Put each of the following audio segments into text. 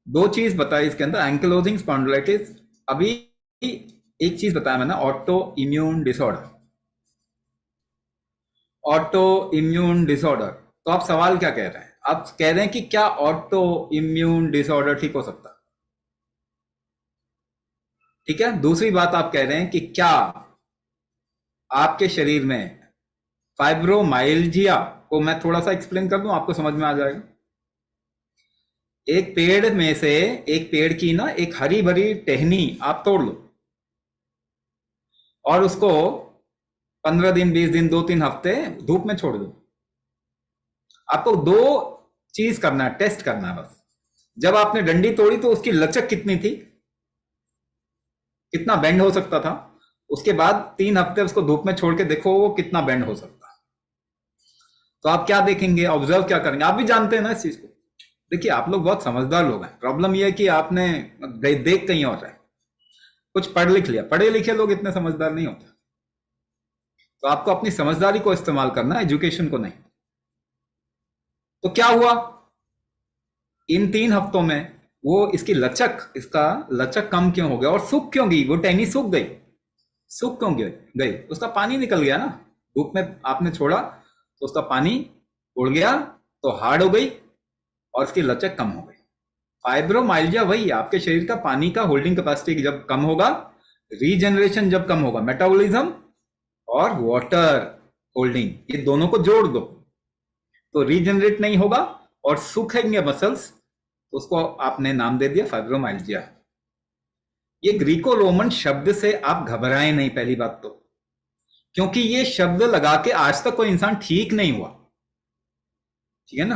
दो चीज बताई इसके अंदर, एंकिलोजिंग स्पॉन्डिलाइटिस। अभी एक चीज बताया मैंने, auto immune disorder. Auto immune disorder. तो आप सवाल क्या कह रहे हैं? आप कह रहे हैं कि क्या ऑटो इम्यून डिसऑर्डर ठीक हो सकता है? ठीक है। दूसरी बात आप कह रहे हैं कि क्या आपके शरीर में फाइब्रोमाइल्जिया को मैं थोड़ा सा एक्सप्लेन कर दूं, आपको समझ में आ जाएगा। एक पेड़ में से, एक पेड़ की ना एक हरी भरी टहनी आप तोड़ लो और उसको 15 दिन, 20 दिन, 2-3 हफ्ते धूप में छोड़ दो। आपको दो चीज करना है, टेस्ट करना है बस। जब आपने डंडी तोड़ी तो उसकी लचक कितनी थी, कितना बेंड हो सकता था। उसके बाद 3 हफ्ते उसको धूप में छोड़ के देखो वो कितना बेंड हो सकता है। तो आप क्या देखेंगे, ऑब्जर्व क्या करेंगे? आप भी जानते हैं ना इस चीज को। देखिए, आप लोग बहुत समझदार लोग हैं। प्रॉब्लम यह है कि आपने देख कहीं और रहे, कुछ पढ़ लिख लिया। पढ़े लिखे लोग इतने समझदार नहीं होते। तो आपको अपनी समझदारी को इस्तेमाल करना है, एजुकेशन को नहीं। तो क्या हुआ इन 3 हफ्तों में? वो इसकी लचक, इसका लचक कम क्यों हो गया और सूख क्यों गई? वो टहनी सूख गई। सूख क्यों गई? उसका पानी निकल गया ना। धूप में आपने छोड़ा तो उसका पानी उड़ गया, तो हार्ड हो गई और उसकी लचक कम हो गई। फाइब्रोमाइल्जिया वही है, आपके शरीर का पानी का होल्डिंग कैपेसिटी जब कम होगा, रीजनरेशन जब कम होगा, मेटाबॉलिज्म और वाटर होल्डिंग, ये दोनों को जोड़ दो तो रीजनरेट नहीं होगा और सूखेंगे मसल्स। तो उसको आपने नाम दे दिया फाइब्रोमाइल्जिया। ये ग्रीको रोमन शब्द से आप घबराएं नहीं, पहली बात तो, क्योंकि ये शब्द लगा के आज तक कोई इंसान ठीक नहीं हुआ। ठीक है ना?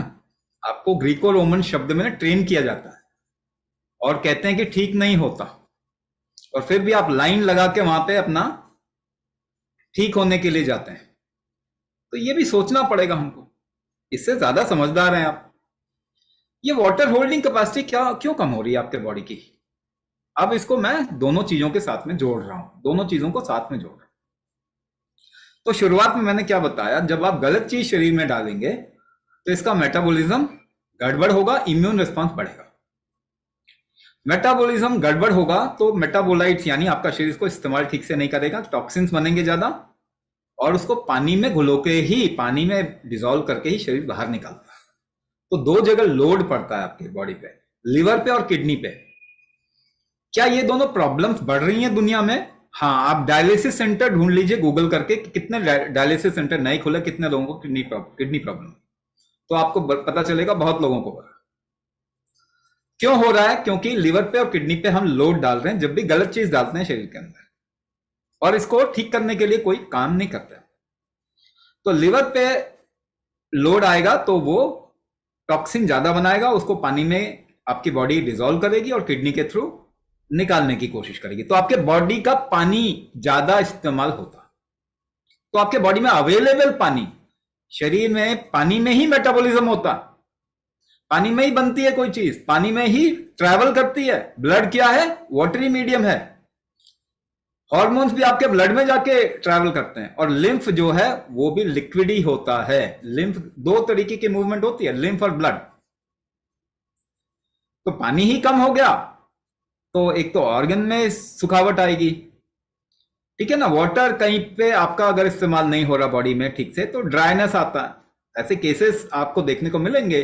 आपको ग्रीको रोमन शब्द में ट्रेन किया जाता है और कहते हैं कि ठीक नहीं होता, और फिर भी आप लाइन लगा के वहां पे अपना ठीक होने के लिए जाते हैं। तो ये भी सोचना पड़ेगा हमको। इससे ज्यादा समझदार हैं आप। ये वाटर होल्डिंग कैपेसिटी क्या क्यों कम हो रही है आपके बॉडी की? अब इसको मैं दोनों चीजों के साथ में जोड़ रहा हूं, दोनों चीजों को साथ में जोड़ रहा हूं। तो शुरुआत में मैंने क्या बताया, जब आप गलत चीज शरीर में डालेंगे तो इसका मेटाबॉलिज्म गड़बड़ होगा, इम्यून रिस्पांस बढ़ेगा। मेटाबॉलिज्म गड़बड़ होगा तो मेटाबोलाइट्स यानी आपका शरीर इसको इस्तेमाल ठीक से नहीं करेगा, टॉक्सिन्स बनेंगे ज्यादा, और उसको पानी में घुलो के ही, पानी में डिजोल्व करके ही शरीर बाहर निकालता है। तो दो जगह लोड पड़ता है आपके बॉडी पे, लिवर पे और किडनी पे। क्या ये दोनों प्रॉब्लम्स बढ़ रही हैं दुनिया में? हाँ, आप डायलिसिस सेंटर ढूंढ लीजिए गूगल करके कि कितने डायलिसिस सेंटर नए खुले, कितने लोगों को किडनी प्रॉब्लम। तो आपको पता चलेगा बहुत लोगों को हो रहा है। क्यों हो रहा है? क्योंकि लिवर पे और किडनी पे हम लोड डाल रहे हैं जब भी गलत चीज डालते हैं शरीर के अंदर, और इसको ठीक करने के लिए कोई काम नहीं करता। तो लिवर पे लोड आएगा तो वो टॉक्सिन ज्यादा बनाएगा, उसको पानी में आपकी बॉडी डिसॉल्व करेगी और किडनी के थ्रू निकालने की कोशिश करेगी। तो आपके बॉडी का पानी ज्यादा इस्तेमाल होता। तो आपके बॉडी में अवेलेबल पानी, शरीर में पानी में ही मेटाबॉलिज्म होता, पानी में ही बनती है कोई चीज, पानी में ही ट्रैवल करती है। ब्लड क्या है? वाटरी मीडियम है। हॉर्मोन्स भी आपके ब्लड में जाके ट्रैवल करते हैं, और लिम्फ जो है वो भी लिक्विड ही होता है। लिम्फ दो तरीके की मूवमेंट होती है, लिम्फ और ब्लड। तो पानी ही कम हो गया तो एक तो ऑर्गन में सुखावट आएगी। ठीक है ना? वाटर कहीं पे आपका अगर इस्तेमाल नहीं हो रहा बॉडी में ठीक से तो ड्राइनेस आता है। ऐसे केसेस आपको देखने को मिलेंगे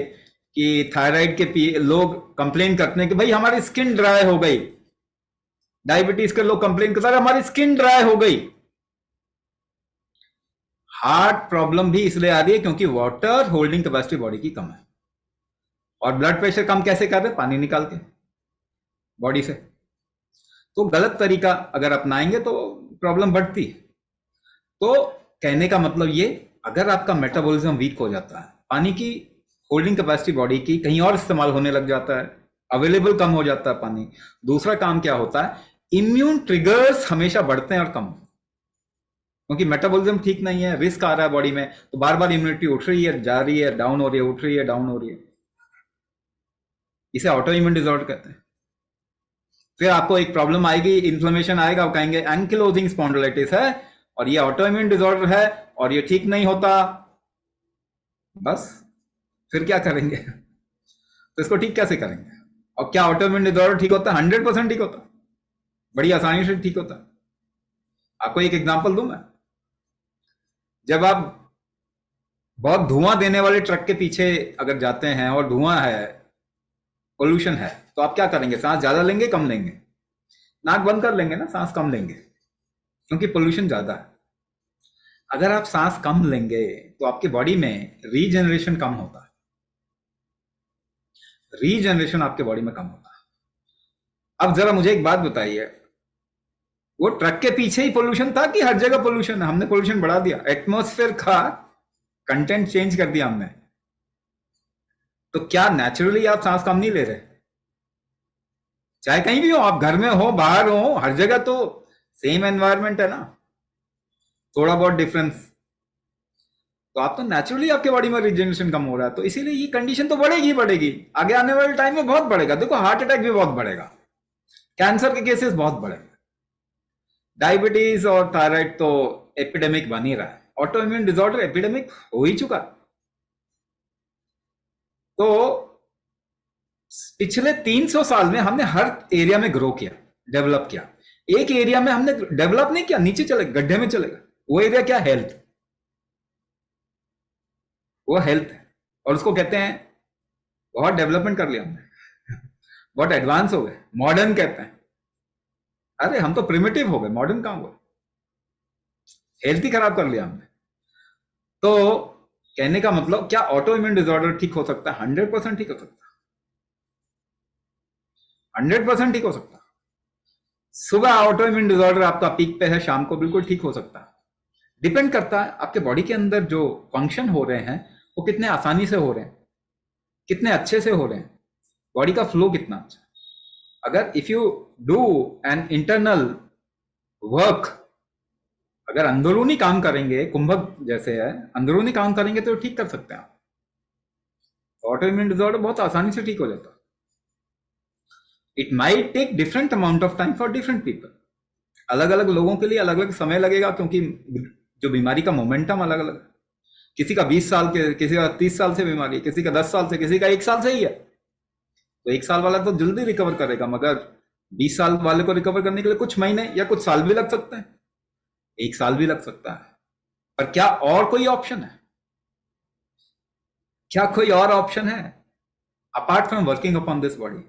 कि थायराइड के लोग कंप्लेन करते हैं कि भाई हमारी स्किन ड्राई हो गई। डायबिटीज के लोग कंप्लेन करते हैं हमारी स्किन ड्राई हो गई। हार्ट प्रॉब्लम भी इसलिए आ रही है क्योंकि वाटर होल्डिंग कैपेसिटी बॉडी की कम है। और ब्लड प्रेशर कम कैसे कर रहे? पानी निकाल के बॉडी से। तो गलत तरीका अगर अपनाएंगे तो प्रॉब्लम बढ़ती है। तो कहने का मतलब ये, अगर आपका मेटाबॉलिज्म वीक हो जाता है, पानी की होल्डिंग कैपेसिटी बॉडी की कहीं और इस्तेमाल होने लग जाता है, अवेलेबल कम हो जाता है पानी। दूसरा काम क्या होता है, इम्यून ट्रिगर्स हमेशा बढ़ते हैं और कम, क्योंकि मेटाबॉलिज्म ठीक नहीं है, रिस्क आ रहा है बॉडी में, तो बार बार इम्यूनिटी उठ रही है, जा रही है, डाउन हो रही है, उठ रही है, डाउन हो रही है। इसे ऑटो इम्यून डिसऑर्डर कहते हैं। फिर आपको एक प्रॉब्लम आएगी, इन्फ्लेमेशन आएगा, आप कहेंगे एंकिलोजिंग स्पॉन्डिलाइटिस है और ये ऑटो इम्यून डिसऑर्डर है और ये ठीक नहीं होता। बस फिर क्या करेंगे? तो इसको ठीक कैसे करेंगे? और क्या ऑटोइम्यून डिसऑर्डर ठीक होता है? 100% ठीक होता है, बड़ी आसानी से ठीक होता है। आपको एक एग्जांपल दूं मैं। जब आप बहुत धुआं देने वाले ट्रक के पीछे अगर जाते हैं और धुआं है, पोल्यूशन है, तो आप क्या करेंगे? सांस ज्यादा लेंगे, कम लेंगे? नाक बंद कर लेंगे ना, सांस कम लेंगे, क्योंकि पोल्यूशन ज्यादा है। अगर आप सांस कम लेंगे तो आपकी बॉडी में रीजनरेशन कम होता है, रीजनरेशन आपके बॉडी में कम होता है। अब जरा मुझे एक बात बताइए, वो ट्रक के पीछे ही पोल्यूशन था कि हर जगह पोल्यूशन है? हमने पोल्यूशन बढ़ा दिया, एटमॉस्फेयर का कंटेंट चेंज कर दिया हमने। तो क्या नेचुरली आप सांस कम नहीं ले रहे? चाहे कहीं भी हो, आप घर में हो, बाहर हो, हर जगह तो सेम एनवायरनमेंट है ना, थोड़ा बहुत डिफरेंस। तो आप तो नेचुरली आपके बॉडी में रिजेनरेशन कम हो रहा है, तो इसीलिए ये कंडीशन तो बढ़ेगी ही बढ़ेगी, आगे आने वाले टाइम में बहुत बढ़ेगा। देखो, हार्ट अटैक भी बहुत बढ़ेगा, कैंसर के केसेस बहुत बढ़ेंगे, डायबिटीज और थायराइड तो एपिडेमिक बन ही रहा है, ऑटो इम्यून डिसऑर्डर एपिडेमिक हो ही चुका। तो पिछले 300 साल में हमने हर एरिया में ग्रो किया, डेवलप किया। एक एरिया में हमने डेवलप नहीं किया, नीचे चले गड्ढे में चलेगा। वो एरिया क्या? हेल्थ। वो हेल्थ है, और उसको कहते हैं बहुत डेवलपमेंट कर लिया हमने, बहुत एडवांस हो गए, मॉडर्न कहते हैं। अरे हम तो प्रिमिटिव हो गए, मॉडर्न कहां हुए? हेल्थ ही खराब कर लिया हमने। तो कहने का मतलब क्या ऑटो इम्यून डिसऑर्डर ठीक हो सकता है? 100% ठीक हो सकता है, 100% ठीक हो सकता है। सुबह ऑटो इम्यून डिसऑर्डर आपका पीक पे है, शाम को बिल्कुल ठीक हो सकता है। डिपेंड करता है आपके बॉडी के अंदर जो फंक्शन हो रहे हैं वो कितने आसानी से हो रहे हैं, कितने अच्छे से हो रहे हैं, बॉडी का फ्लो कितना अच्छा है। अगर if you do an internal work, अगर अंदरूनी काम करेंगे, कुंभक जैसे है, अंदरूनी काम करेंगे तो ठीक कर सकते हैं आप। ऑटो इम्यून डिसऑर्डर बहुत आसानी से ठीक हो जाता है। It might take different amount of time for different people. अलग अलग लोगों के लिए अलग अलग समय लगेगा, क्योंकि जो बीमारी का मोमेंटम अलग अलग है। किसी का 20 साल के, किसी का 30 साल से बीमारी है, किसी का 10 साल से, किसी का 1 साल से ही है। तो 1 साल वाला तो जल्दी रिकवर करेगा, मगर 20 साल वाले को रिकवर करने के लिए कुछ महीने या कुछ साल भी लग सकते हैं, 1 साल भी लग सकता है। पर क्या और कोई ऑप्शन है? क्या कोई और ऑप्शन है apart from working upon this body?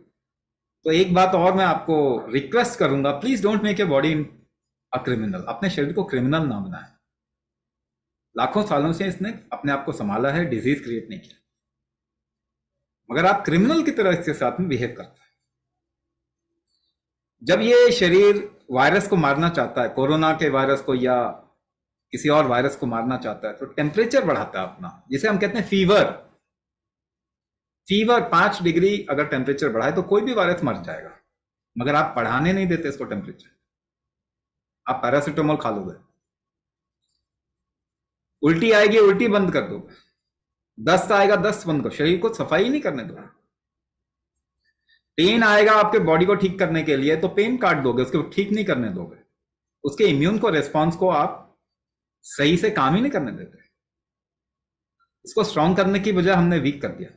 तो एक बात और मैं आपको रिक्वेस्ट करूंगा, please don't make a body a criminal. अपने शरीर को क्रिमिनल ना बनाए। लाखों सालों से इसने अपने आप को संभाला है, डिजीज क्रिएट नहीं किया, मगर आप क्रिमिनल की तरह इसके साथ में बिहेव करते हैं। जब ये शरीर वायरस को मारना चाहता है, कोरोना के वायरस को या किसी और वायरस को मारना चाहता है, तो टेम्परेचर बढ़ाता है अपना, जिसे हम कहते हैं फीवर। फीवर 5 डिग्री अगर टेम्परेचर बढ़ाए तो कोई भी वायरस मर जाएगा, मगर आप बढ़ाने नहीं देते इसको टेम्परेचर। आप पैरासिटामोल खा लोगे, उल्टी आएगी, उल्टी बंद कर दोगे, दस्त आएगा, दस्त बंद करो, शरीर को सफाई नहीं करने दोगे। पेन आएगा आपके बॉडी को ठीक करने के लिए, तो पेन काट दोगे, उसको ठीक नहीं करने दोगे। उसके इम्यून को, रेस्पॉन्स को आप सही से काम ही नहीं करने देते। इसको स्ट्रांग करने की बजाय हमने वीक कर दिया।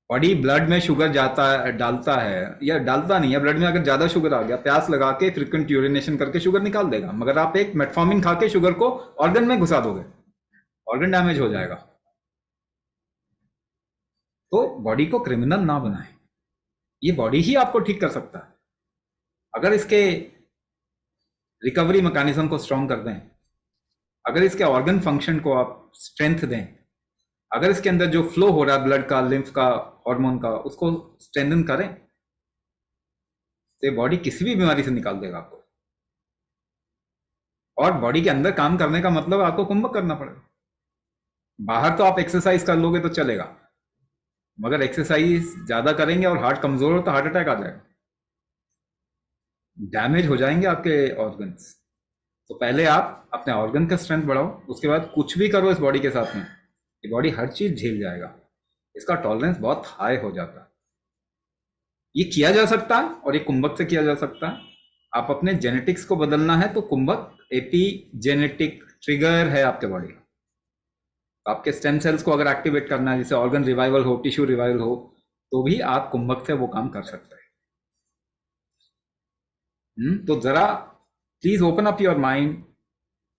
बॉडी ब्लड में शुगर जाता है, डालता है, या डालता नहीं है, ब्लड में अगर ज्यादा शुगर आ गया, प्यास लगा के फ्रिक्वेंट यूरिनेशन करके शुगर निकाल देगा, मगर आप एक मेटफॉर्मिन खा के शुगर को ऑर्गन में घुसा दोगे, ऑर्गन डैमेज हो जाएगा। तो बॉडी को क्रिमिनल ना बनाए, ये बॉडी ही आपको ठीक कर सकता है। अगर इसके रिकवरी मैकेनिज्म को स्ट्रांग कर दें, अगर इसके ऑर्गन फंक्शन को आप स्ट्रेंथ दें, अगर इसके अंदर जो फ्लो हो रहा है ब्लड का, लिम्फ का, हार्मोन का, उसको स्ट्रेंथन करें, तो ये बॉडी किसी भी बीमारी से निकाल देगा आपको। और बॉडी के अंदर काम करने का मतलब आपको कुंभक करना पड़ेगा। बाहर तो आप एक्सरसाइज कर लोगे तो चलेगा, मगर एक्सरसाइज ज्यादा करेंगे और हार्ट कमजोर हो तो हार्ट अटैक आ जाएगा, डैमेज हो जाएंगे आपके ऑर्गन्स। तो पहले आप अपने ऑर्गन का स्ट्रेंथ बढ़ाओ, उसके बाद कुछ भी करो इस बॉडी के साथ में, ये बॉडी हर चीज झेल जाएगा। इसका टॉलरेंस बहुत हाई हो जाता है। ये किया जा सकता है, और ये कुंभक से किया जा सकता है। आप अपने जेनेटिक्स को बदलना है तो कुंभक एपीजेनेटिक ट्रिगर है आपके बॉडी का। तो आपके स्टेम सेल्स को अगर एक्टिवेट करना है, जैसे ऑर्गन रिवाइवल हो, टिश्यू रिवाइवल हो, तो भी आप कुंभक से वो काम कर सकते हैं। तो जरा please open up your mind.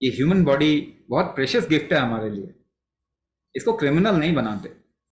ये ह्यूमन बॉडी बहुत प्रेशियस गिफ्ट है हमारे लिए, इसको क्रिमिनल नहीं बनाते।